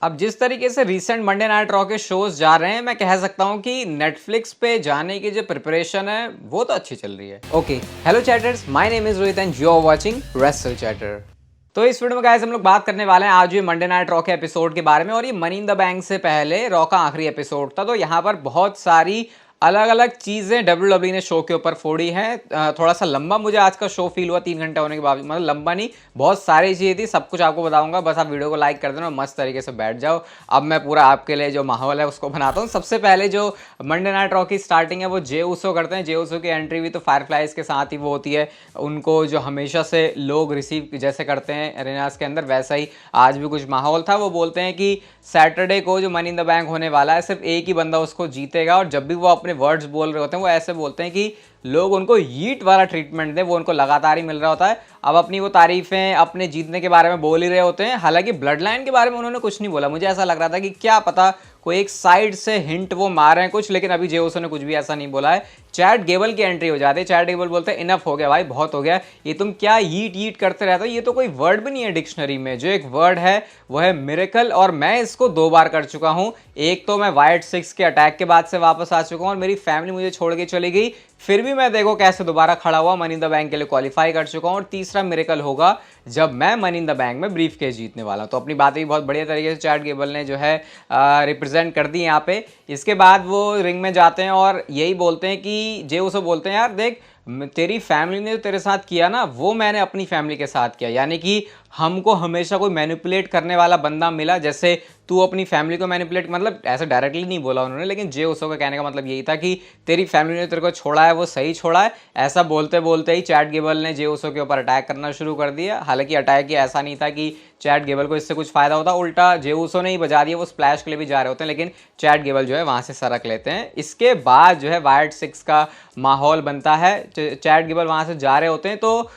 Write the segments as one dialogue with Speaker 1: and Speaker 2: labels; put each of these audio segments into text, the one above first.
Speaker 1: अब जिस तरीके से रिसेंट मंडे नाइट रॉ के शोज जा रहे हैं, मैं कह सकता हूं कि नेटफ्लिक्स पे जाने की जो प्रिपरेशन है वो तो अच्छी चल रही है। Okay, hello chatters, my name is Rohit and you are watching wrestle chatter. तो इस वीडियो में गाइस हम लोग बात करने वाले हैं आज ये मंडे नाइट रॉ के एपिसोड के बारे में। और ये मनी इन द बैंक से पहले रॉ का आखिरी एपिसोड था, तो यहाँ पर बहुत सारी अलग अलग चीजें डब्ल्यूडब्ल्यू ने शो के ऊपर फोड़ी हैं। थोड़ा सा लंबा मुझे आज का शो फील हुआ, 3 घंटे होने के बावजूद। मतलब लंबा नहीं, बहुत सारी चीजें थी, सब कुछ आपको बताऊंगा। बस आप वीडियो को लाइक कर देना, मस्त तरीके से बैठ जाओ। अब मैं पूरा आपके लिए जो माहौल है उसको बनाता हूँ। सबसे पहले जो मंडे नाइट रॉ की स्टार्टिंग है वो जे उसो करते हैं। जे उसो की एंट्री भी तो फायरफ्लाइज के साथ ही वो होती है। उनको जो हमेशा से लोग रिसीव जैसे करते हैं एरेनास के अंदर, वैसा ही आज भी कुछ माहौल था। वो बोलते हैं कि सैटरडे को जो मनी इन द बैंक होने वाला है, सिर्फ एक ही बंदा उसको जीतेगा। और जब भी वो अपने वर्ड्स बोल रहे होते हैं वो ऐसे बोलते हैं कि लोग उनको यीट वाला ट्रीटमेंट दें। वो उनको लगातार ही मिल रहा होता है। अब अपनी वो तारीफें अपने जीतने के बारे में बोल ही रहे होते हैं। हालांकि ब्लड लाइन के बारे में उन्होंने कुछ नहीं बोला। मुझे ऐसा लग रहा था कि क्या पता कोई एक साइड से हिंट वो मार रहे हैं कुछ, लेकिन अभी जे उसो ने कुछ भी ऐसा नहीं बोला है। चैट गेबल की एंट्री हो जाती है। चैट गेबल बोलते हैं इनफ हो गया भाई, बहुत हो गया, ये तुम क्या यीट यीट करते रहते हो, ये तो कोई वर्ड भी नहीं है डिक्शनरी में। जो एक वर्ड है वो है मिरेकल, और मैं इसको 2 बार कर चुका हूं। एक तो मैं वाइट 6 के अटैक के बाद से वापस आ चुका हूं और मेरी फैमिली मुझे छोड़ के चली गई, फिर भी मैं देखो कैसे दोबारा खड़ा हुआ, मनी इन द बैंक के लिए क्वालिफाई कर चुका हूं। और तीसरा मिरेकल होगा जब मैं मनी इन द बैंक में ब्रीफ केस जीतने वाला हूं। तो अपनी बातें भी बहुत बढ़िया तरीके से चैट गेबल ने जो है रिप्रेजेंट कर दी यहाँ पे। इसके बाद वो रिंग में जाते हैं और यही बोलते हैं कि जे उसो बोलते हैं यार देख, तेरी फैमिली ने जो तेरे साथ किया ना वो मैंने अपनी फैमिली के साथ किया। यानी कि हमको हमेशा कोई मैनिपुलेट करने वाला बंदा मिला, जैसे तू अपनी फैमिली को मैनिपुलेट, मतलब ऐसे डायरेक्टली नहीं बोला उन्होंने, लेकिन जे उसो का कहने का मतलब यही था कि तेरी फैमिली ने तेरे को छोड़ा है वो सही छोड़ा है। ऐसा बोलते बोलते ही चैट गेबल ने जे उसो के ऊपर अटैक करना शुरू कर दिया। हालांकि अटैक ये ऐसा नहीं था कि चैट गेबल को इससे कुछ फायदा होता, उल्टा जे उसो ने ही बजा दिया। वो स्प्लैश के लिए भी जा रहे होते हैं, लेकिन चैट गेबल जो है वहां से सरक लेते हैं। इसके बाद जो है वाइट 6 का माहौल बनता है। चैट गेबल वहां से जा रहे होते हैं तो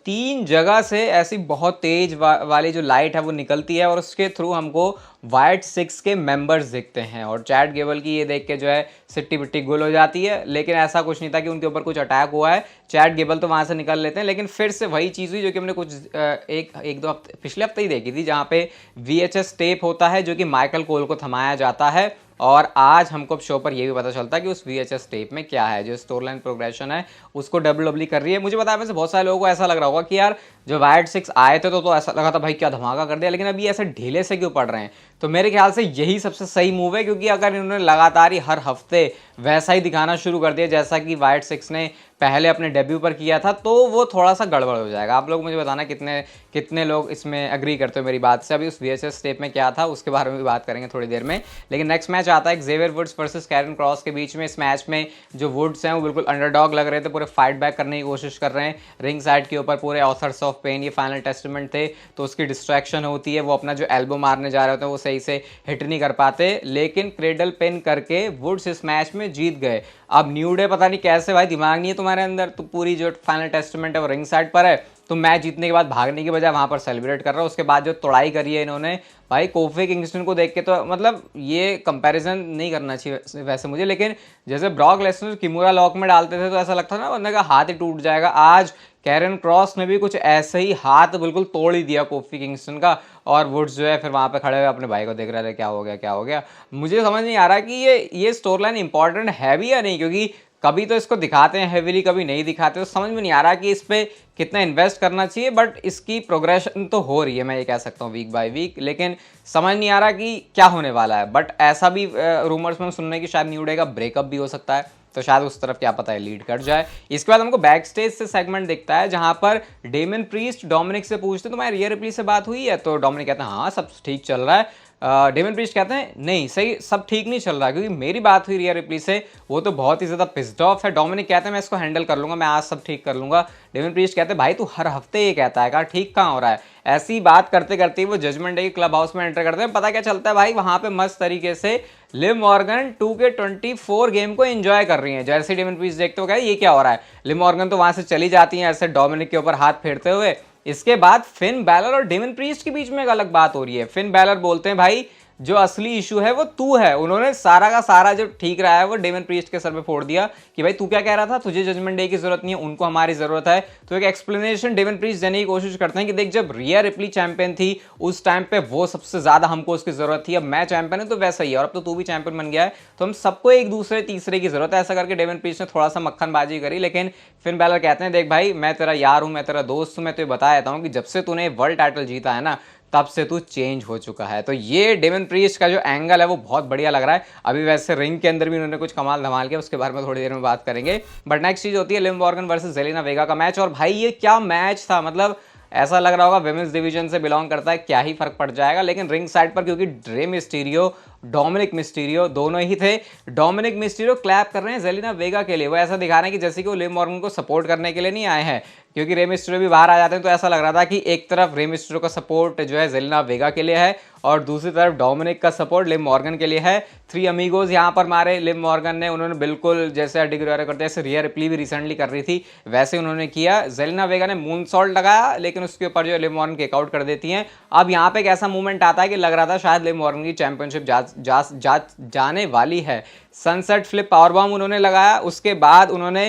Speaker 1: 3 जगह से ऐसी बहुत तेज वाली जो लाइट है वो निकलती है और उसके थ्रू हमको वाइट 6 के मेंबर्स दिखते हैं। और चैट गेबल की ये देख के जो है सिट्टी पिट्टी गुल हो जाती है, लेकिन ऐसा कुछ नहीं था कि उनके ऊपर कुछ अटैक हुआ है। चैट गेबल तो वहां से निकल लेते हैं, लेकिन फिर से वही चीज़ हुई जो कि हमने कुछ एक दो हफ्ते पिछले हफ्ते ही देखी थी, जहाँ पे VHS टेप होता है जो कि माइकल कोल को थमाया जाता है। और आज हमको शो पर यह भी पता चलता है कि उस VHS टेप में क्या है। जो स्टोरी लाइन प्रोग्रेशन है उसको डब्ल्यूडब्ल्यू कर रही है। मुझे पता है वैसे बहुत सारे लोगों को ऐसा लग रहा होगा कि यार जो वाइट 6 आए थे तो ऐसा लगा था भाई क्या धमाका कर दिया, लेकिन अभी ऐसे ढीले से क्यों पड़ रहे हैं। तो मेरे ख्याल से यही सबसे सही मूव है, क्योंकि अगर इन्होंने लगातार ही हर हफ्ते वैसा ही दिखाना शुरू कर दिया जैसा कि वाइट 6 ने पहले अपने डेब्यू पर किया था, तो वो थोड़ा सा गड़बड़ हो जाएगा। आप लोग मुझे बताना कितने लोग इसमें एग्री करते हो मेरी बात से। अभी उस VHS टेप में क्या था उसके बारे में भी बात करेंगे थोड़ी देर में। लेकिन नेक्स्ट मैच आता है Xavier Woods versus Karrion Kross के बीच में। इस मैच में जो वुड्स हैं वो बिल्कुल अंडरडॉग लग रहे थे, पूरे फाइट बैक करने की कोशिश कर रहे हैं। रिंग साइड के ऊपर पूरे ऑथर्स ऑफ पेन ये फाइनल टेस्टामेंट थे, तो उसकी डिस्ट्रैक्शन होती है। वो अपना जो एल्बो मारने जा रहे होते हैं वो सही से हिट नहीं कर पाते, लेकिन क्रेडल पिन करके वुड्स इस मैच में जीत गए। अब न्यू डे पता नहीं कैसे भाई दिमाग नहीं है तुम्हारे अंदर, तो पूरी जो फाइनल टेस्टामेंट है वो रिंग साइड पर है, तो मैच जीतने के बाद भागने की बजाय वहां पर सेलिब्रेट कर रहा है। उसके बाद जो तोड़ाई करी है इन्होंने भाई कोफी किंगस्टन को देख के, तो मतलब ये कंपैरिजन नहीं करना चाहिए वैसे मुझे, लेकिन जैसे ब्रॉक लेसनर किमोरा लॉक में डालते थे तो ऐसा लगता था ना बंदे का हाथ ही टूट जाएगा। आज कैरन क्रॉस ने भी कुछ ऐसे ही हाथ बिल्कुल तोड़ ही दिया कोफी किंगस्टन का, और वुड्स जो है फिर वहां पे खड़े हुए अपने भाई को देख रहे थे क्या हो गया क्या हो गया। मुझे समझ नहीं आ रहा कि ये स्टोरी लाइन इंपॉर्टेंट है भी या नहीं, क्योंकि कभी तो इसको दिखाते हैं हेवीली, कभी नहीं दिखाते। तो समझ में नहीं आ रहा कि इस पर कितना इन्वेस्ट करना चाहिए, बट इसकी प्रोग्रेशन तो हो रही है, मैं ये कह सकता हूँ वीक बाय वीक, लेकिन समझ नहीं आ रहा कि क्या होने वाला है। बट ऐसा भी रूमर्स में सुनने की शायद न्यू डे का ब्रेकअप भी हो सकता है, तो शायद उस तरफ क्या पता है लीड कर जाए। इसके बाद हमको बैक स्टेज से सेगमेंट दिखता है जहां पर डेमन प्रीस्ट डोमिनिक से पूछते हैं तुम्हारी रिया रिप्ली से बात हुई है, तो डोमिनिक कहते हैं हाँ सब ठीक चल रहा है। डेमन प्रीस्ट कहते हैं नहीं सही सब ठीक नहीं चल रहा, क्योंकि मेरी बात हुई रिया रिप्ली से, वो तो बहुत ही ज्यादा पिस्ड ऑफ है। डोमिनिक कहते हैं मैं इसको हैंडल कर लूंगा, मैं आज सब ठीक कर लूंगा। डेमन प्रीस्ट कहते हैं भाई तू हर हफ्ते ये कहता है कहा ठीक कहाँ हो रहा है। ऐसी बात करते करते वो जजमेंट डे के क्लब हाउस में एंटर करते हैं। पता क्या चलता है भाई, वहां पे मस्त तरीके से लिव मॉर्गन 2K24 गेम को एंजॉय कर रही है। जैसे डेमन प्रीस्ट देखते हो क्या ये क्या हो रहा है, लिव मॉर्गन तो वहां से चली जाती है ऐसे डोमिनिक के ऊपर हाथ फेरते हुए। इसके बाद फिन बैलर और डेमन प्रीस्ट के बीच में एक अलग बात हो रही है। फिन बैलर बोलते हैं भाई जो असली इशू है वो तू है। उन्होंने सारा का सारा जो ठीक रहा है वो डेमन प्रीस्ट के सर पे फोड़ दिया कि भाई तू क्या कह रहा था, तुझे जजमेंट डे की जरूरत नहीं है, उनको हमारी जरूरत है। तो एक एक्सप्लेनेशन डेमन प्रीस्ट देने की कोशिश करते हैं कि देख, जब रिया रिप्ली चैंपियन थी उस टाइम पे वो सबसे ज्यादा हमको उसकी जरूरत थी, अब मैं चैंपियन हूं तो वैसा ही है, और अब तो तू भी चैंपियन बन गया है, तो हम सबको एक दूसरे तीसरे की जरूरत है। ऐसा करके डेमन प्रीस्ट ने थोड़ा सा मक्खनबाजी करी, लेकिन फिन बैलर कहते हैं देख भाई, मैं तेरा यार हूं, मैं तेरा दोस्त हूं, मैं तुझे बता देता हूं कि जब से तूने वर्ल्ड टाइटल जीता है ना, तब से तू चेंज हो चुका है। तो ये डेमन प्रीस्ट का जो एंगल है वो बहुत बढ़िया लग रहा है। अभी वैसे रिंग के अंदर भी उन्होंने कुछ कमाल धमाल किया, उसके बारे में थोड़ी देर में बात करेंगे। बट नेक्स्ट चीज होती है लिव मॉर्गन वर्सेस जेलिना वेगा का मैच। और भाई ये क्या मैच था, मतलब ऐसा लग रहा होगा विमेंस डिवीजन से बिलोंग करता है, क्या ही फर्क पड़ जाएगा। लेकिन रिंग साइड पर क्योंकि रे मिस्टीरियो, डोमिनिक मिस्टीरियो दोनों ही थे। डोमिनिक मिस्टीरियो क्लैप कर रहे हैं जेलिना वेगा के लिए, वो ऐसा दिखा रहे हैं कि जैसे कि वो लिव मॉर्गन को सपोर्ट करने के लिए नहीं आए हैं, क्योंकि रे मिस्टीरियो भी बाहर आ जाते हैं। तो ऐसा लग रहा था कि एक तरफ रे मिस्टीरियो का सपोर्ट जो है जेलिना वेगा के लिए है और दूसरी तरफ डोमिनिक का सपोर्ट लिव मॉर्गन के लिए है। थ्री अमीगोज यहाँ पर मारे लिव मॉर्गन ने, उन्होंने बिल्कुल जैसे एडी गुएरो करते हैं, जैसे रिया रिप्ली भी रिसेंटली कर रही थी वैसे उन्होंने किया। जेलिना वेगा ने मून सॉल्ट लगाया, लेकिन उसके ऊपर जो लिव मॉर्गन किक आउट कर देती हैं। अब यहाँ पे एक ऐसा मूवमेंट आता है कि लग रहा था शायद लिव मॉर्गन की चैंपियनशिप जाने वाली है। सनसेट फ्लिप पावर बॉम्ब उन्होंने लगाया, उसके बाद उन्होंने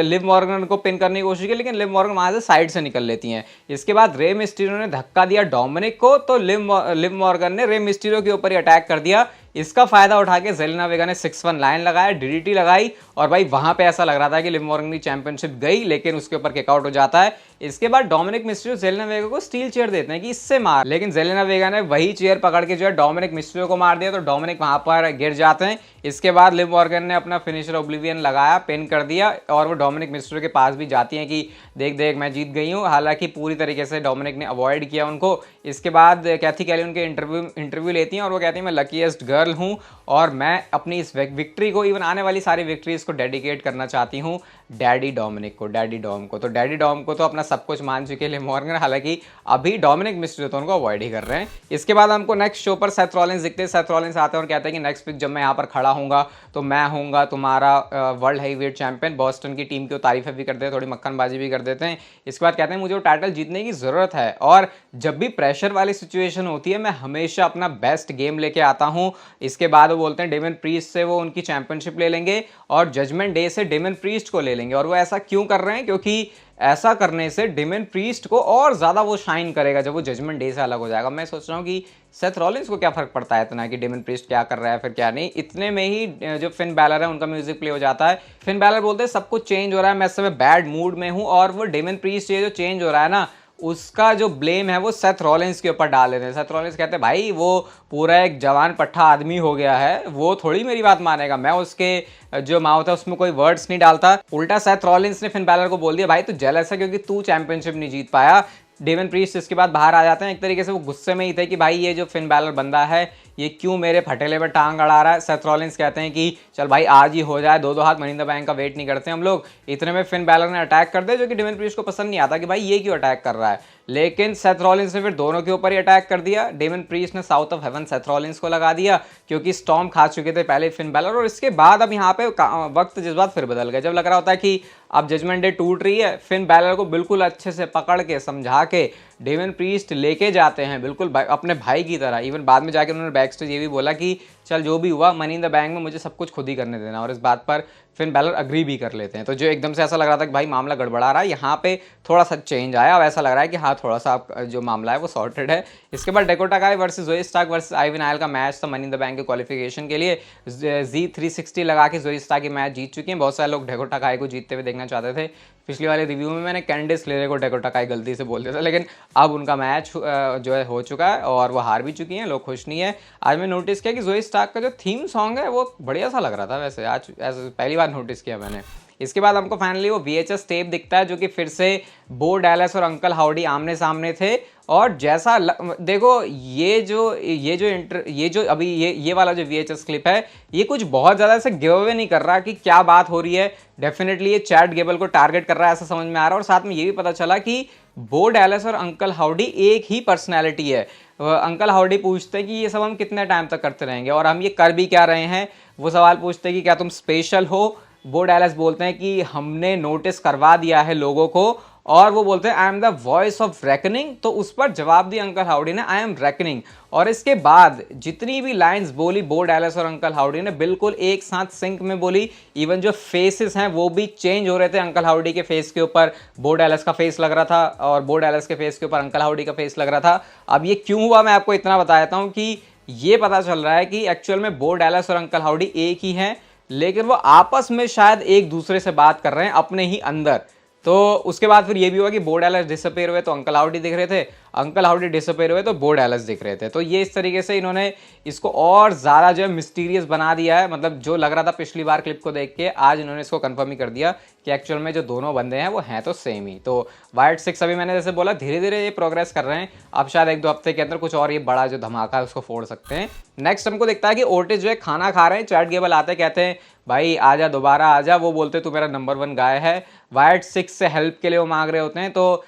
Speaker 1: लिव मॉर्गन को पिन करने की कोशिश की, लेकिन लिव मॉर्गन वहां से साइड से निकल लेती हैं। इसके बाद रे मिस्टीरियो ने धक्का दिया डोमिनिक को, तो लिव मॉर्गन ने रे मिस्टीरियो के ऊपर ही अटैक कर दिया। इसका फायदा उठा के जेलिना वेगा ने 6-1 लाइन लगाया, डीडीटी लगाई, और भाई वहां पे ऐसा लग रहा था कि लिव मॉर्गन की चैंपियनशिप गई, लेकिन उसके ऊपर किक आउट हो जाता है। इसके बाद डोमिनिक मिस्टीरियो जेलिना वेगा को स्टील चेयर देते हैं कि इससे मार, लेकिन जेलिना वेगा ने वही चेयर पकड़ के जो है डोमिनिक मिस्टीरियो को मार दिया, तो डोमिनिक वहां पर गिर जाते हैं। इसके बाद लिव मॉर्गन ने अपना फिनिशर ओब्लिवियन लगाया, पिन कर दिया, और वो डोमिनिक मिस्टीरियो के पास भी जाती हैं कि देख देख मैं जीत गई हूँ। हालांकि पूरी तरीके से डोमिनिक ने अवॉइड किया उनको। इसके बाद कैथी कैली उनके इंटरव्यू लेती हैं और वो कहती है मैं लकीएस्ट गर्ल हूँ और मैं अपनी इस विक्ट्री को, इवन आने वाली सारी विक्ट्रीज को डेडिकेट करना चाहती हूँ डैडी डोमिनिक को, डैडी डॉम को। तो डैडी डॉम को तो अपना सब कुछ मान चुके लिव मॉर्गन, हालांकि अभी डोमिनिक मिस्टीरियो तो उनको अवॉइड ही कर रहे हैं। इसके बाद हमको नेक्स्ट शो पर सेथ रॉलिंस दिखते हैं। सेथ रॉलिंस आते हैं और कहते हैं कि नेक्स्ट वीक जब मैं यहाँ पर खड़ा हूँगा तो मैं हूँगा तुम्हारा वर्ल्ड हैवीवेट चैंपियन। बॉस्टन की टीम की तारीफें भी करते हैं, थोड़ी मक्खनबाजी भी कर देते हैं। इसके बाद कहते हैं मुझे वो टाइटल जीतने की ज़रूरत है, और जब भी प्रेशर वाली सिचुएशन होती है मैं हमेशा अपना बेस्ट गेम लेके आता हूँ। इसके बाद वो बोलते हैं डेमन प्रीस्ट से वो उनकी चैंपियनशिप ले लेंगे और जजमेंट डे से डेमन प्रीस्ट को ले लेंगे। और वो ऐसा क्यों कर रहे हैं, क्योंकि ऐसा करने से डेमन प्रीस्ट को और ज़्यादा वो शाइन करेगा जब वो जजमेंट डे से अलग हो जाएगा। मैं सोच रहा हूँ कि सेथ रॉलिंस को क्या फ़र्क पड़ता है इतना कि डेमन प्रीस्ट क्या कर रहा है फिर क्या नहीं। इतने में ही जो फिन बैलर है उनका म्यूजिक प्ले हो जाता है। फिन बैलर बोलते हैं सब कुछ चेंज हो रहा है, मैं इस समय बैड मूड में हूँ, और वो डेमन प्रीस्ट ये जो चेंज हो रहा है ना, उसका जो ब्लेम है वो सेथ रॉलिंस के ऊपर डाल देते हैं। सेथ रॉलिंस कहते हैं भाई वो पूरा एक जवान पट्टा आदमी हो गया है, वो थोड़ी मेरी बात मानेगा, मैं उसके जो माउथ है उसमें कोई वर्ड्स नहीं डालता। उल्टा सेथ रॉलिंस ने फिन बैलर को बोल दिया भाई तू जेलस है क्योंकि तू चैंपियनशिप नहीं जीत पाया। डेमन प्रीस्ट इसके बाद बाहर आ जाते हैं। एक तरीके से वो गुस्से में ही थे कि भाई ये जो फिन बैलर बंदा है ये क्यों मेरे फटेले पर टांग अड़ा रहा है। सेथ रॉलिंस कहते हैं कि चल भाई आज ही हो जाए, 2-2 हाथ मनी इन द बैंक का वेट नहीं करते हम लोग। इतने में फिन बैलर ने अटैक कर दिया, जो कि डेमन प्रीस्ट को पसंद नहीं आता कि भाई ये क्यों अटैक कर रहा है। लेकिन सेथ रॉलिंस ने फिर दोनों के ऊपर ही अटैक कर दिया। डेमन प्रीस्ट ने south of haven Seth Rollins को लगा दिया क्योंकि स्टॉर्म खा चुके थे पहले फिन बैलर। और इसके बाद अब यहाँ पे वक्त जज्बात फिर बदल गए। जब लग रहा होता है कि अब जजमेंट डे टूट रही है, फिन बैलर को बिल्कुल अच्छे से पकड़ के समझा के डेमन प्रीस्ट लेके जाते हैं बिल्कुल अपने भाई की तरह। इवन बाद में जाके उन्होंने बैक स्टेज ये भी बोला कि चल जो भी हुआ मनी इन द बैंक में मुझे सब कुछ खुद ही करने देना, और इस बात पर फिन बैलर अग्री भी कर लेते हैं। तो जो एकदम से ऐसा लग रहा था कि भाई मामला गड़बड़ा रहा है, यहाँ पे थोड़ा सा चेंज आया। अब ऐसा लग रहा है कि हाँ थोड़ा सा जो मामला है वो सॉर्टेड है। इसके बाद डेकोटा काई वर्सेस जोई स्टार्क वर्सेस आइवन आयल का मैच था मनी इन द बैंक के क्वालिफिकेशन के लिए। Z360 लगा के जोई स्टार्क की मैच जीत चुकी हैं। बहुत सारे लोग डेकोटा काई को जीतते हुए देखना चाहते थे। पिछली वाले रिव्यू में मैंने कैंडिस लेरे को डेकोटा काई गलती से बोल दिया था, लेकिन अब उनका मैच जो है हो चुका है और वो हार भी चुकी हैं, लोग खुश नहीं है। आज मैं नोटिस किया कि जोई स्टार्क का जो थीम सॉन्ग है वो बढ़िया सा लग रहा था, वैसे आज ऐसे पहली बार नोटिस किया मैंने। इसके बाद हमको फाइनली वो VHS टेप दिखता है जो कि फिर से बो डैलस और अंकल हाउडी आमने सामने थे। और जैसा देखो ये जो अभी ये वाला जो VHS क्लिप है ये कुछ बहुत ज़्यादा ऐसे गिव अवे नहीं कर रहा कि क्या बात हो रही है। डेफिनेटली ये चैट गेबल को टारगेट कर रहा है ऐसा समझ में आ रहा है। और साथ में ये भी पता चला कि बो डैलस और अंकल हाउडी एक ही पर्सनैलिटी है। अंकल हाउडी पूछते हैं कि ये सब हम कितने टाइम तक करते रहेंगे और हम ये कर भी क्या रहे हैं। वो सवाल पूछते हैं कि क्या तुम स्पेशल हो। बो डैलस बोलते हैं कि हमने नोटिस करवा दिया है लोगों को और वो बोलते हैं I am the voice of reckoning, तो उस पर जवाब दिया अंकल हाउडी ने आई एम रेकनिंग। और इसके बाद जितनी भी लाइंस बोली बो डैलस और अंकल हाउडी ने बिल्कुल एक साथ सिंक में बोली। इवन जो फेसेस हैं वो भी चेंज हो रहे थे। अंकल हाउडी के फेस के ऊपर बो डैलस का फेस लग रहा था और बो डैलस के फेस के ऊपर अंकल हाउडी का फेस लग रहा था। अब ये क्यों हुआ मैं आपको इतना बता देता हूं कि ये पता चल रहा है कि एक्चुअल में बो डैलस और अंकल हाउडी एक ही हैं, लेकिन वो आपस में शायद एक दूसरे से बात कर रहे हैं अपने ही अंदर। तो उसके बाद फिर ये भी हुआ कि बो डैलस डिसअपीयर हुए तो अंकल हाउडी दिख रहे थे, अंकल हाउडी डिसअपीयर हुए तो बो डैलस दिख रहे थे। तो ये इस तरीके से इन्होंने इसको और ज़्यादा जो है मिस्टीरियस बना दिया है। मतलब जो लग रहा था पिछली बार क्लिप को देख के, आज इन्होंने इसको कंफर्म ही कर दिया कि एक्चुअल में जो दोनों बंदे हैं वो हैं तो सेम ही। तो वाइट सिक्स अभी मैंने जैसे बोला धीरे धीरे ये प्रोग्रेस कर रहे हैं। अब शायद एक दो हफ्ते के अंदर कुछ और ये बड़ा जो धमाका है उसको फोड़ सकते हैं। नेक्स्ट हमको दिखता है कि ओटिस जो है खाना खा रहे हैं, चैट गेबल आते कहते हैं भाई आजा दोबारा आजा। वो बोलते तू मेरा नंबर 1 गाय है। वाइट सिक्स से हेल्प के लिए वो मांग रहे होते हैं। तो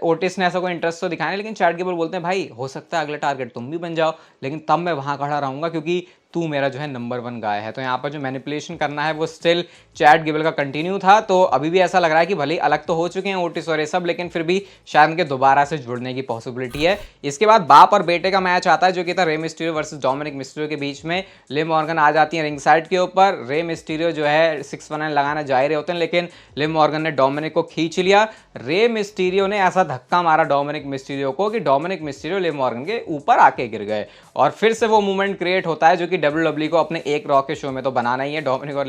Speaker 1: ओटिस ने ऐसा कोई इंटरेस्ट तो दिखाया नहीं, लेकिन चैट गेबल बोलते हैं भाई हो सकता है अगला टारगेट तुम भी बन जाओ, लेकिन तब मैं वहां खड़ा रहूंगा क्योंकि तू मेरा जो है नंबर 1 गाय है। तो यहाँ पर जो मैनिपुलेशन करना है वो स्टिल चैट गेबल का कंटिन्यू था। तो अभी भी ऐसा लग रहा है कि भले अलग तो हो चुके हैं ओटिस और ये सब, लेकिन फिर भी शायद उनके दोबारा से जुड़ने की पॉसिबिलिटी है। इसके बाद बाप और बेटे का मैच आता है जो कि था Rey Mysterio versus Dominik Mysterio के बीच में। लिव मॉर्गन आ जाती है रिंग साइड के ऊपर। रे मिस्टीरियो जो है 619 लगाना जा रहे होते हैं, लेकिन लिव मॉर्गन ने डोमिनिक को खींच लिया। रे मिस्टीरियो ने ऐसा धक्का मारा डोमिनिक मिस्टीरियो को कि डोमिनिक मिस्टीरियो लिव मॉर्गन के ऊपर आके गिर गए। और फिर से वो मूवमेंट क्रिएट होता है जो कि डब्ल्यूडब्ल्यूई को अपने एक रॉ के शो में तो बनाना ही है। डोमिनिक और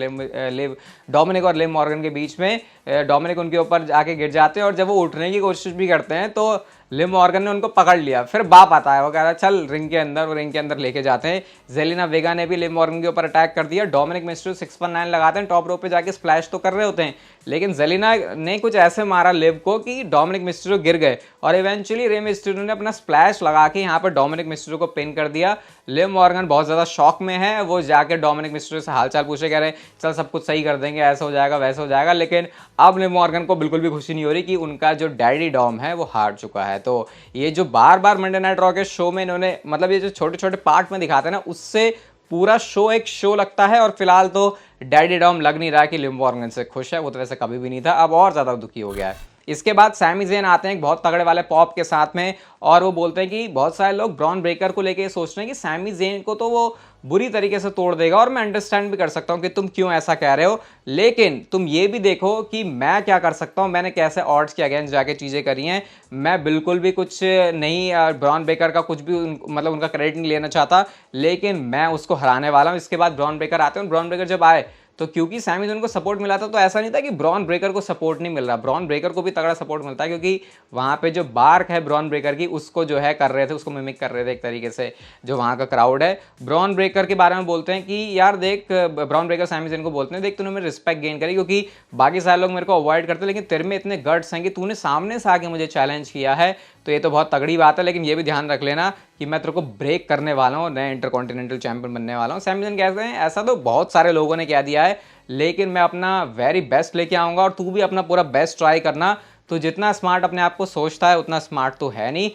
Speaker 1: लिव मॉर्गन के बीच में डोमिनिक उनके ऊपर जाके गिर जाते हैं और जब वो उठने की कोशिश भी करते हैं तो लिव मॉर्गन ने उनको पकड़ लिया। फिर बाप आता है, वो कह रहा है चल रिंग के अंदर, वो रिंग के अंदर लेके जाते हैं। जेलिना वेगा ने भी लिव मॉर्गन के ऊपर अटैक कर दिया। डोमिनिक मिस्टीरियो 619 लगाते हैं, टॉप रोप पे जाके स्प्लैश तो कर रहे होते हैं, लेकिन जेलिना ने कुछ ऐसे मारा लिव को कि डोमिनिक मिस्टीरियो गिर गए। और इवेंचुअली रे मिस्टीरियो ने अपना स्प्लैश लगा के यहाँ पर डोमिनिक मिस्टीरियो को पिन कर दिया। लिव मॉर्गन बहुत ज़्यादा शॉक में है। वो जाके डोमिनिक मिस्टीरियो से हालचाल पूछे, कह रहे चल सब कुछ सही कर देंगे, ऐसा हो जाएगा वैसा हो जाएगा। लेकिन अब लिव मॉर्गन को बिल्कुल भी खुशी नहीं हो रही कि उनका जो डैडी डॉम है वो हार चुका है। तो ये जो बार बार मंडे नाइट रॉ के शो में इन्होंने मतलब ये जो छोटे छोटे पार्ट में दिखाते हैं ना, उससे पूरा शो एक शो लगता है। और फिलहाल तो डैडी डॉम लग नहीं रहा कि लिव मॉर्गन से खुश है, वो तो वैसे कभी भी नहीं था, अब और ज़्यादा दुखी हो गया है। इसके बाद सैमी ज़ेन आते हैं एक बहुत तगड़े वाले पॉप के साथ में, और वो बोलते हैं कि बहुत सारे लोग ब्रॉन ब्रेकर को लेके सोच रहे हैं कि सैमी ज़ेन को तो वो बुरी तरीके से तोड़ देगा, और मैं अंडरस्टैंड भी कर सकता हूं कि तुम क्यों ऐसा कह रहे हो, लेकिन तुम ये भी देखो कि मैं क्या कर सकता हूं, मैंने कैसे ऑड्स के अगेंस्ट जाके चीज़ें करी हैं। मैं बिल्कुल भी कुछ नहीं ब्रॉन ब्रेकर का कुछ भी मतलब उनका क्रेडिट नहीं लेना चाहता, लेकिन मैं उसको हराने वाला हूं। इसके बाद ब्रॉन ब्रेकर आते हैं, ब्रॉन ब्रेकर जब आए तो क्योंकि सैमी ज़ेन को सपोर्ट मिला था, तो ऐसा नहीं था कि ब्रॉन ब्रेकर को सपोर्ट नहीं मिल रहा, ब्रॉन ब्रेकर को भी तगड़ा सपोर्ट मिलता है, क्योंकि वहाँ पे जो बार्क है ब्रॉन ब्रेकर की उसको जो है कर रहे थे, उसको मिमिक कर रहे थे एक तरीके से जो वहाँ का क्राउड है। ब्रॉन ब्रेकर के बारे में बोलते हैं कि यार देख, ब्रॉन ब्रेकर सैमी ज़ेन को बोलते हैं देख तूने मेरी रिस्पेक्ट गेन करी, क्योंकि बाकी सारे लोग मेरे को अवॉइड करते, लेकिन तेरे में इतने गट्स हैं कि तूने सामने से आके मुझे चैलेंज किया है, तो ये तो बहुत तगड़ी बात है। लेकिन ये भी ध्यान रख लेना कि मैं तेरे को ब्रेक करने वाला हूँ, नए इंटरकॉन्टिनेंटल चैंपियन बनने वाला हूँ। सैमी ज़ेन कहते हैं ऐसा तो बहुत सारे लोगों ने कह दिया है, लेकिन मैं अपना वेरी बेस्ट लेके आऊँगा और तू भी अपना पूरा बेस्ट ट्राई करना। तो जितना स्मार्ट अपने आप को सोचता है उतना स्मार्ट तो है नहीं।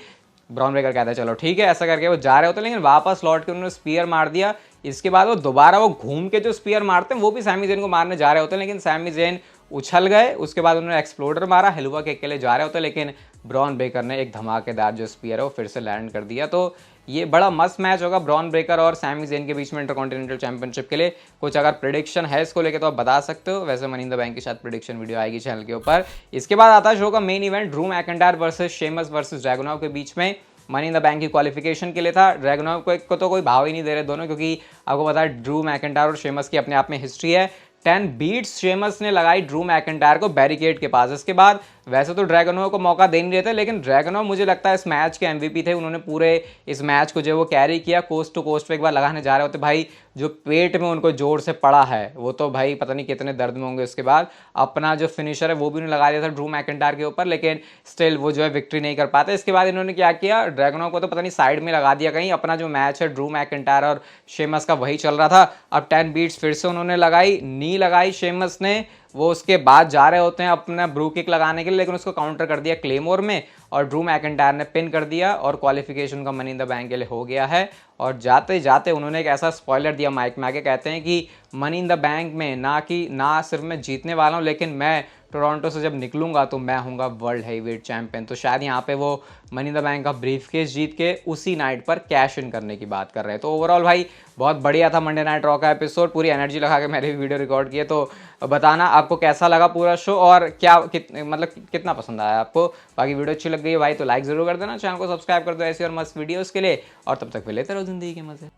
Speaker 1: ब्रॉन ब्रेकर कहता है चलो ठीक है, ऐसा करके वो जा रहे होते, लेकिन वापस लौट के उन्होंने स्पीयर मार दिया। इसके बाद वो दोबारा वो घूम के जो स्पीयर मारते हैं वो भी सैमी ज़ेन को मारने जा रहे होते हैं, लेकिन सैमी ज़ेन उछल गए। उसके बाद उन्होंने एक्सप्लोडर मारा, हलवा केक के लिए जा रहे होते, लेकिन ब्रॉन ब्रेकर ने एक धमाकेदार जो स्पीयर है वो फिर से लैंड कर दिया। तो ये बड़ा मस्त मैच होगा ब्रॉन ब्रेकर और सैमी ज़ेन के बीच में इंटरकॉन्टिनेंटल चैंपियनशिप के लिए। कुछ अगर प्रेडिक्शन है इसको लेके तो आप बता सकते हो, वैसे मनी इन द बैंक के साथ प्रेडिक्शन वीडियो आएगी चैनल के ऊपर। इसके बाद आता है शो का main event, Drew McIntyre versus Sheamus versus Dragunov के बीच में। मनी इन द बैंक की क्वालिफिकेशन के लिए था। ड्रैगनोव को तो कोई भाव ही नहीं दे रहे दोनों, क्योंकि आपको पता है ड्रू मैकिंटायर और शेमस की अपने आप में हिस्ट्री है। 10 बीट्स शेमस ने लगाई ड्रू मैकिंटायर को बैरिकेड के पास। इसके बाद वैसे तो ड्रैगनोव को मौका दे नहीं रहे थे, लेकिन ड्रैगनोव मुझे लगता है इस मैच के एमवीपी थे। उन्होंने पूरे इस मैच को जो वो कैरी किया, कोस्ट टू कोस्ट पे एक बार लगाने जा रहे होते, भाई जो पेट में उनको जोर से पड़ा है वो तो भाई पता नहीं कितने दर्द में होंगे। उसके बाद अपना जो फिनिशर है वो भी उन्होंने लगा दिया था ड्रू मैकिंटायर के ऊपर, लेकिन स्टिल वो जो है विक्ट्री नहीं कर पाते। इसके बाद इन्होंने क्या किया, ड्रैगनोव को तो पता नहीं साइड में लगा दिया कहीं, अपना जो मैच है ड्रू मैकिंटायर और शेमस का वही चल रहा था। अब 10 बीट्स फिर से उन्होंने लगाई, नी लगाई शेमस ने। वो उसके बाद जा रहे होते हैं अपना ब्रू किक लगाने के लिए, लेकिन उसको काउंटर कर दिया क्लेमोर में। और ड्रू मैकिंटायर ने पिन कर दिया और क्वालिफिकेशन का मनी इन द बैंक के लिए हो गया है। और जाते जाते उन्होंने एक ऐसा स्पॉइलर दिया माइक में आके, कहते हैं कि मनी इन द बैंक में ना सिर्फ मैं जीतने वाला हूँ, लेकिन मैं टोरंटो से जब निकलूंगा तो मैं हूँगा वर्ल्ड हैवीवेट चैंपियन। तो शायद यहाँ पे वो मनी इन द बैंक का ब्रीफकेस जीत के उसी नाइट पर कैश इन करने की बात कर रहे हैं। तो ओवरऑल भाई बहुत बढ़िया था मंडे नाइट रॉ का एपिसोड, पूरी एनर्जी लगा के मैंने भी वीडियो रिकॉर्ड किया। तो बताना आपको कैसा लगा पूरा शो और क्या मतलब कितना पसंद आया आपको। बाकी वीडियो अच्छी लग गई है भाई तो लाइक जरूर कर देना, चैनल को सब्सक्राइब कर दो ऐसी और मस्त वीडियोस के लिए। और तब तक लेते रहो जिंदगी के मजे।